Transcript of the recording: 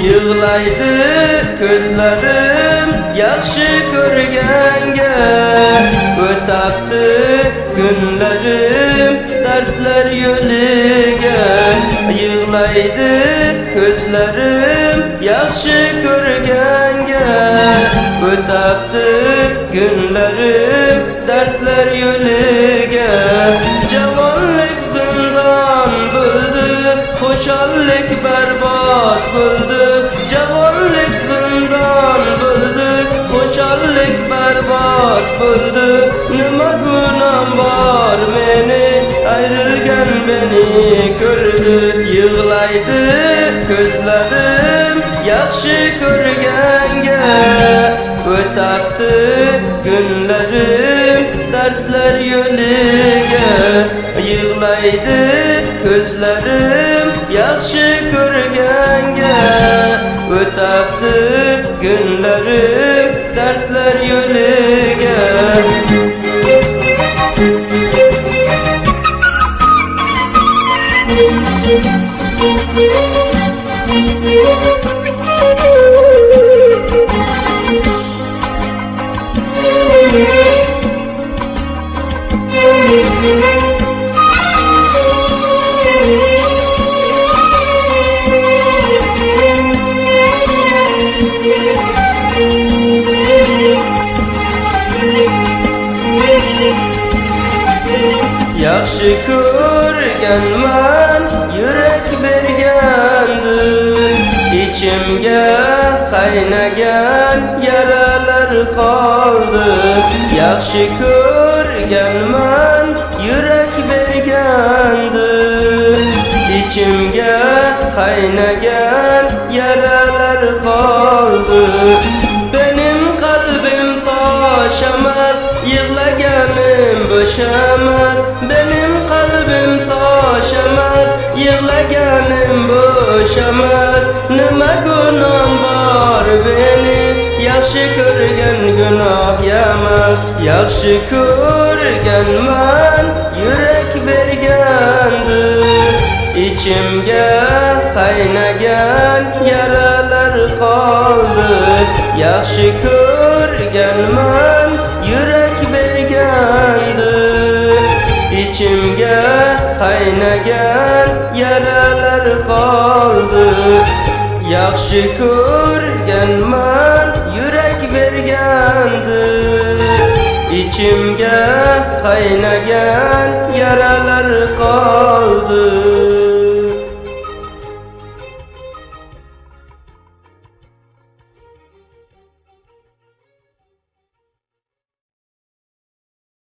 Yığlaydı közlerim yaxşı körgenge, ötaptı günlerim dertler yölüge. Yığlaydı közlerim yaxşı körgenge, ötaptı günlerim dertler yölüge. Cavanlık zindan buldu, hoşallık berbat buldu. Cavanlık zindan buldu, hoşallık berbat buldu. Nima günahım var meni, ayrılgan beni gördü. Yığlaydı közlerim yaxşı körgenge, ötaptı günlerim dertler yölüge. Yığlaydı közlerim yaxşı körgenge, ötaptı günlerim dertler yölüge. Yaxşı ko'rganman, yürek bergandim. İçimge qaynagan yaralar qoldi. Yaxşı ko'rganman, yürek bergandim. İçimge qaynagan yaralar qoldi. Benim kalbim taşamaz, yığlaganim boşamaz. Benim kalbim taşamaz, yığlaganim boşamaz. Nima günahım var benim, yaxşı ko'rgan günah yamas. Yaxşı ko'rganman, yürek bergandim. İçimge qaynagan yaralar qoldi. Yaxşı ko'rganman, yürek bergandim. İçimge qaynagan yaralar qoldi. Yaxşı ko'rganman, yürek bergandim. İçimge qaynagan